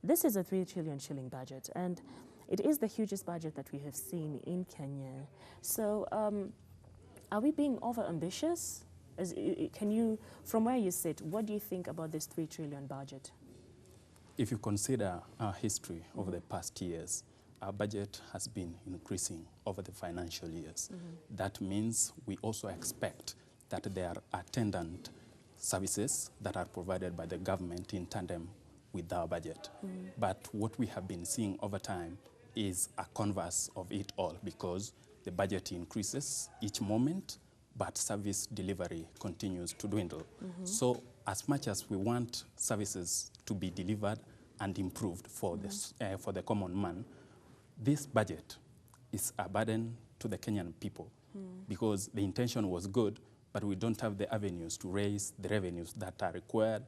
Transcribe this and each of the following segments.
this is a 3 trillion shilling budget, and it is the hugest budget that we have seen in Kenya. So are we being over-ambitious? Can you, from where you sit, what do you think about this 3 trillion budget? If you consider our history over the past years, our budget has been increasing over the financial years. That means we also expect that there are attendant services that are provided by the government in tandem with our budget. But what we have been seeing over time is a converse of it all, because the budget increases each moment, but service delivery continues to dwindle. So as much as we want services to be delivered and improved for, for the common man, this budget is a burden to the Kenyan people, because the intention was good, but we don't have the avenues to raise the revenues that are required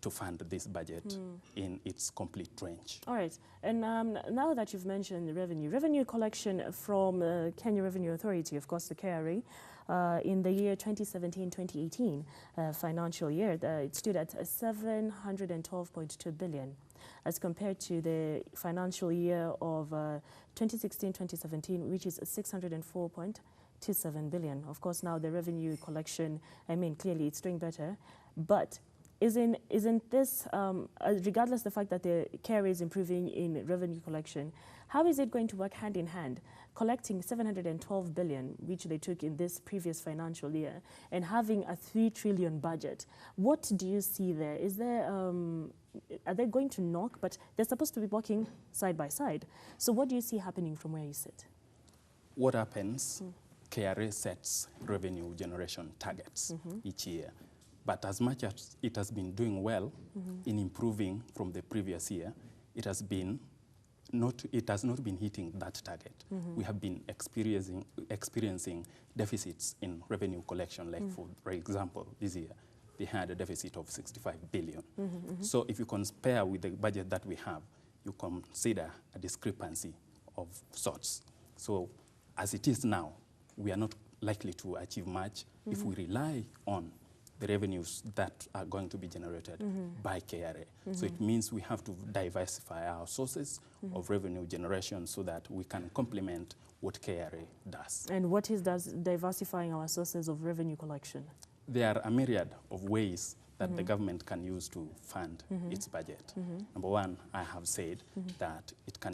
to fund this budget in its complete range. All right, and now that you've mentioned revenue collection from Kenya Revenue Authority, of course the KRA, in the year 2017-2018 financial year, it stood at 712.2 billion, as compared to the financial year of 2016-2017, which is 604.27 billion. Of course, now the revenue collection, I mean, clearly it's doing better, but isn't this, regardless of the fact that the care is improving in revenue collection, how is it going to work hand in hand, collecting 712 billion, which they took in this previous financial year, and having a 3 trillion budget? What do you see there? Is there, are they going to knock? But they're supposed to be working side by side. So what do you see happening from where you sit? What happens, KRA sets revenue generation targets each year. But as much as it has been doing well in improving from the previous year, it has not been hitting that target. We have been experiencing deficits in revenue collection, like for example, this year, they had a deficit of 65 billion. So if you compare with the budget that we have, you consider a discrepancy of sorts. So as it is now, we are not likely to achieve much if we rely on the revenues that are going to be generated by KRA. So it means we have to diversify our sources of revenue generation so that we can complement what KRA does. And what is diversifying our sources of revenue collection? There are a myriad of ways that the government can use to fund its budget. Number one, I have said that it can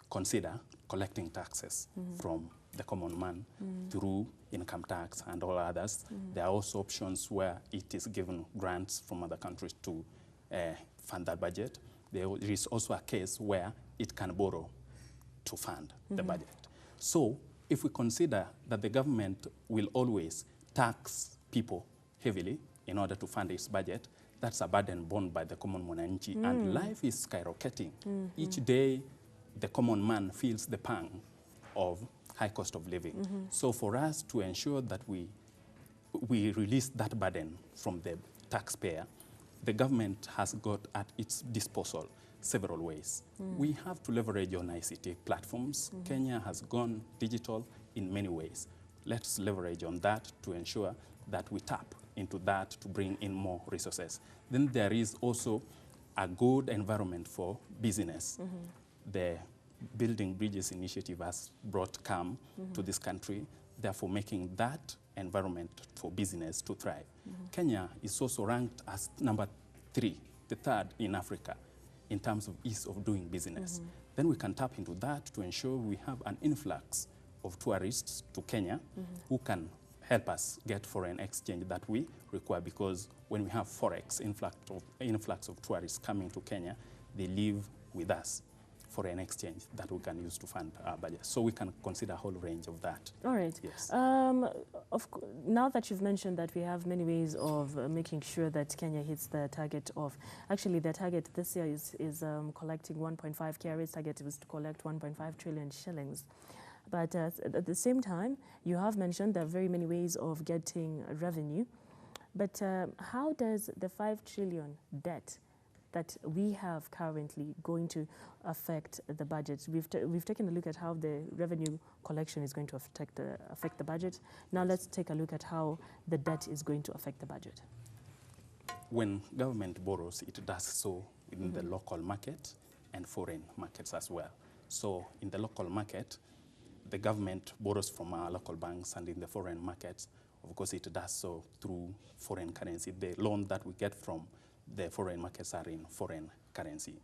consider collecting taxes from the common man through income tax and all others. There are also options where it is given grants from other countries to fund that budget. There is also a case where it can borrow to fund the budget. So if we consider that the government will always tax people heavily in order to fund its budget, that's a burden borne by the common mwananchi, and life is skyrocketing. Each day, the common man feels the pang of high cost of living. So for us to ensure that we release that burden from the taxpayer, the government has got at its disposal several ways. We have to leverage on ICT platforms. Kenya has gone digital in many ways. Let's leverage on that to ensure that we tap into that to bring in more resources. Then there is also a good environment for business. The Building Bridges initiative has brought calm to this country, therefore making that environment for business to thrive. Kenya is also ranked as number 3, the third in Africa, in terms of ease of doing business. Then we can tap into that to ensure we have an influx of tourists to Kenya who can help us get foreign exchange that we require, because when we have forex influx of tourists coming to Kenya, they live with us foreign exchange that we can use to fund our budget. So we can consider a whole range of that. All right. Yes. Now that you've mentioned that we have many ways of making sure that Kenya hits the target of, actually the target this year is collecting 1.5, KRA's target was to collect 1.5 trillion shillings. But at the same time, you have mentioned there are very many ways of getting revenue. But how does the 5 trillion debt that we have currently going to affect the budget? We've taken a look at how the revenue collection is going to affect the budget. Now let's take a look at how the debt is going to affect the budget. when government borrows, it does so within the local market and foreign markets as well. So in the local market, the government borrows from our local banks, and in the foreign markets, of course, it does so through foreign currency. The loan that we get from the foreign markets are in foreign currency.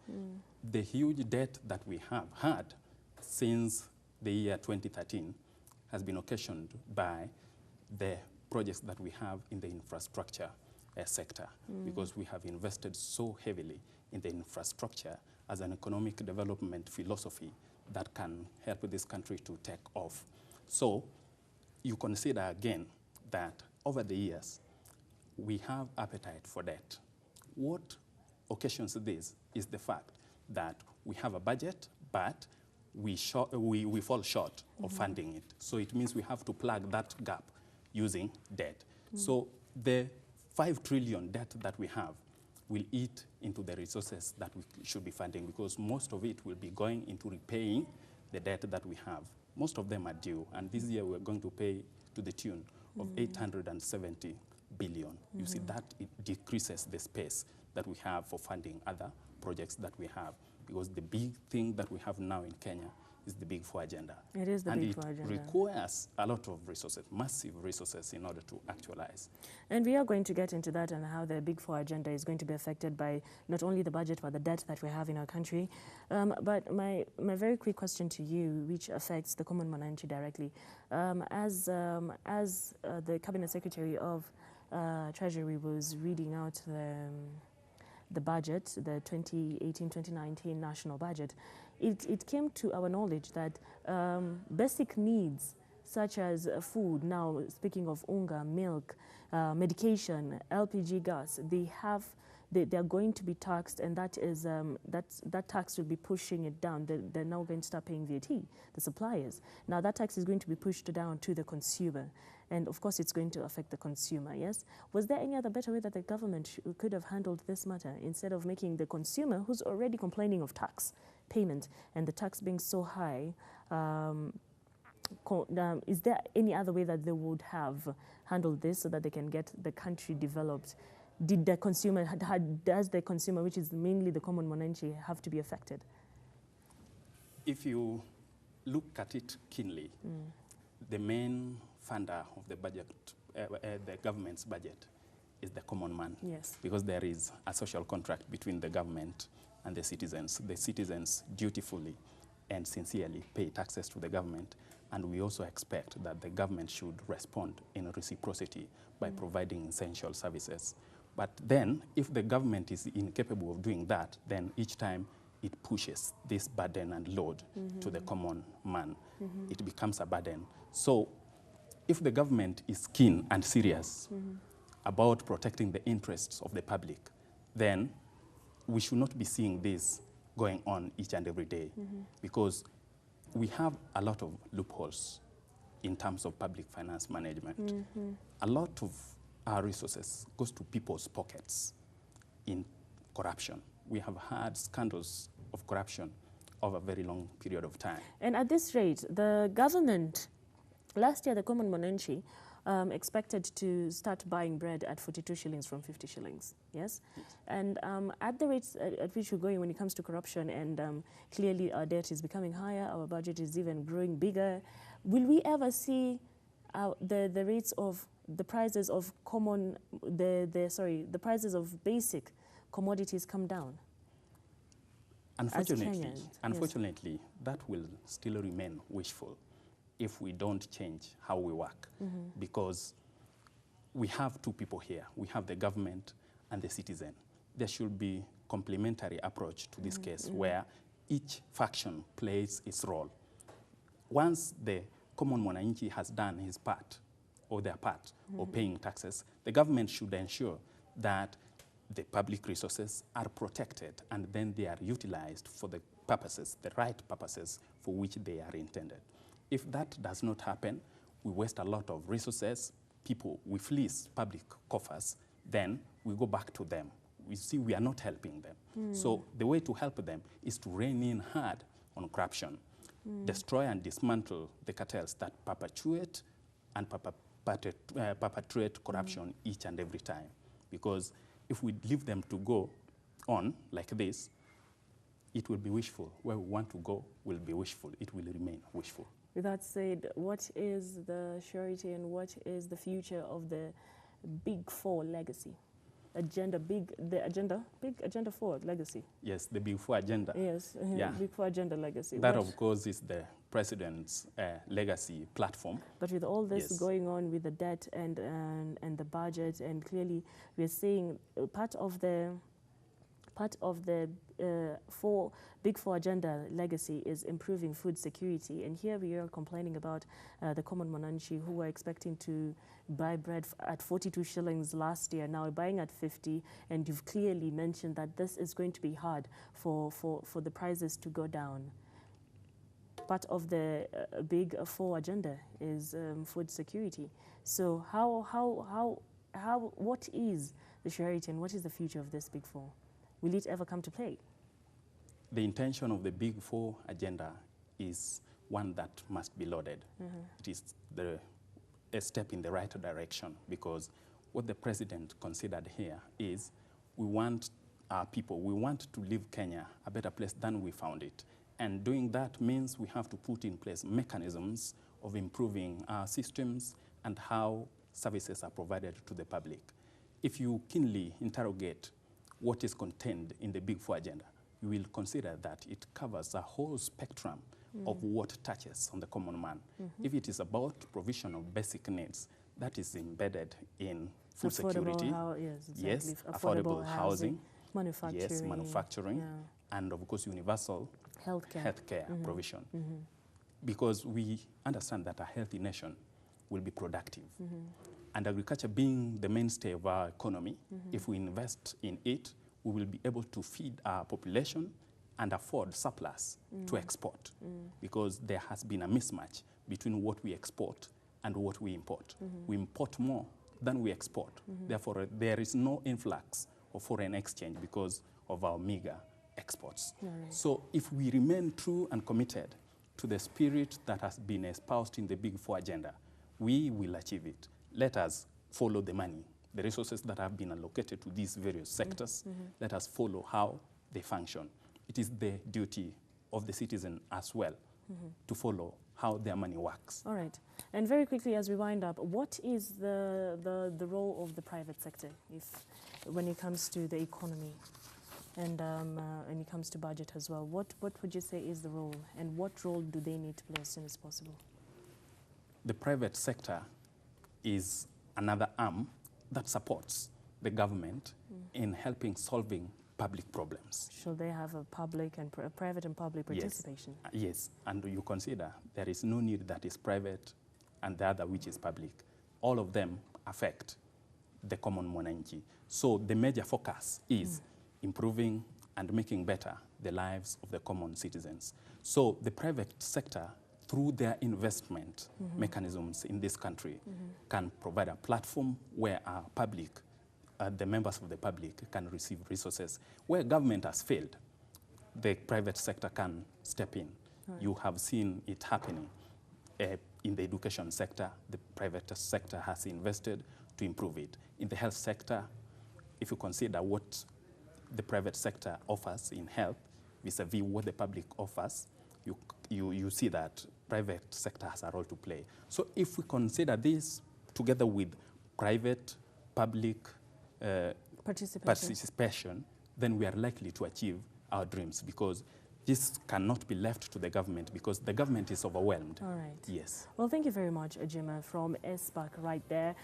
The huge debt that we have had since the year 2013 has been occasioned by the projects that we have in the infrastructure sector, because we have invested so heavily in the infrastructure as an economic development philosophy that can help this country to take off. So you consider again that over the years, we have appetite for debt. What occasions this is the fact that we have a budget, but we fall short of funding it. So it means we have to plug that gap using debt. So the 5 trillion debt that we have will eat into the resources that we should be funding, because most of it will be going into repaying the debt that we have. Most of them are due, and this year we're going to pay to the tune of 870 billion. You see, that it decreases the space that we have for funding other projects that we have, because the big thing that we have now in Kenya is the Big Four agenda. It is the Big Four agenda. And it requires a lot of resources, massive resources, in order to actualize. And we are going to get into that and how the Big Four agenda is going to be affected by not only the budget, but the debt that we have in our country. But my very quick question to you, which affects the common mwananchi directly. As the Cabinet Secretary of Treasury was reading out the budget, the 2018-2019 national budget, it came to our knowledge that basic needs such as food, now speaking of unga, milk, medication, LPG gas, they are going to be taxed, and that tax will be pushing it down. They're now going to start paying VAT, the suppliers. Now that tax is going to be pushed down to the consumer. And of course, it's going to affect the consumer, yes? Was there any other better way that the government could have handled this matter, instead of making the consumer, who's already complaining of tax payment and the tax being so high, is there any other way that they would have handled this so that they can get the country developed? Did the consumer, does the consumer, which is mainly the common mwananchi, have to be affected? If you look at it keenly, the main funder of the budget, the government's budget, is the common man. Yes. Because there is a social contract between the government and the citizens. The citizens dutifully and sincerely pay taxes to the government, and we also expect that the government should respond in reciprocity by providing essential services. But then, if the government is incapable of doing that, then each time it pushes this burden and load to the common man. It becomes a burden. So if the government is keen and serious about protecting the interests of the public, then we should not be seeing this going on each and every day, because we have a lot of loopholes in terms of public finance management. A lot of our resources goes to people's pockets in corruption. We have had scandals of corruption over a very long period of time. And at this rate, the government, last year the common mwananchi expected to start buying bread at 42 shillings from 50 shillings, yes? And at the rates at which we're going when it comes to corruption, and clearly our debt is becoming higher, our budget is even growing bigger, will we ever see the rates of the prices of the prices of basic commodities come down? Unfortunately, that will still remain wishful if we don't change how we work, because we have two people here. We have the government and the citizen. There should be complementary approach to this case, where each faction plays its role. Once the common mwananchi has done his part, or their part, of paying taxes, the government should ensure that the public resources are protected, and then they are utilized for the purposes, the right purposes for which they are intended. If that does not happen, we waste a lot of resources, we fleece public coffers, then we go back to them. We see we are not helping them. So the way to help them is to rein in hard on corruption, destroy and dismantle the cartels that perpetuate and perpetrate corruption each and every time. Because if we leave them to go on like this, it will be wishful. Where we want to go will be wishful. It will remain wishful. With that said, what is the surety and what is the future of the Big Four legacy? Big Agenda 4 legacy. Yes, the Big Four agenda. Yes, Yeah. Big Four agenda legacy. That, of course, is the president's legacy platform. But with all this Yes. going on with the debt and the budget, and clearly we're seeing part of the Big Four agenda legacy is improving food security. And here we are complaining about the common Mwananchi who were expecting to buy bread at 42 shillings last year, now buying at 50. And you've clearly mentioned that this is going to be hard for the prices to go down. Part of the Big Four agenda is food security. So what is the surety and what is the future of this Big Four? Will it ever come to play? The intention of the Big Four agenda is one that must be lauded. It is a step in the right direction, because what the president considered here is we want our people, we want to leave Kenya a better place than we found it. And doing that means we have to put in place mechanisms of improving our systems and how services are provided to the public. If you keenly interrogate what is contained in the Big Four agenda, you will consider that it covers a whole spectrum of what touches on the common man. If it is about provision of basic needs, that is embedded in food security. Yes, exactly. Yes, affordable housing. Manufacturing. Yes, manufacturing. And of course, universal healthcare provision. Because we understand that a healthy nation will be productive. And agriculture being the mainstay of our economy, if we invest in it, we will be able to feed our population and afford surplus to export. Because there has been a mismatch between what we export and what we import. We import more than we export. Therefore, there is no influx of foreign exchange because of our meager exports. So if we remain true and committed to the spirit that has been espoused in the Big Four agenda, we will achieve it. Let us follow the money, the resources that have been allocated to these various sectors. Let us follow how they function. It is the duty of the citizen as well to follow how their money works. All right. And very quickly, as we wind up, what is the role of the private sector when it comes to the economy and when it comes to budget as well? What would you say is the role, and what role do they need to play as soon as possible? The private sector is another arm that supports the government in helping solving public problems. Should they have a public and private and public participation? Yes, and you consider there is no need that is private and the other which is public. All of them affect the common Mwananchi. So the major focus is improving and making better the lives of the common citizens. So the private sector, through their investment mechanisms in this country, can provide a platform where our public, the members of the public, can receive resources. Where government has failed, the private sector can step in. You have seen it happening. In the education sector, the private sector has invested to improve it. In the health sector, if you consider what the private sector offers in health vis-a-vis what the public offers, you see that private sector has a role to play. So if we consider this together with private, public participation, then we are likely to achieve our dreams, because this cannot be left to the government, because the government is overwhelmed. All right. Yes. Well, thank you very much, Juma, from ICPAK right there.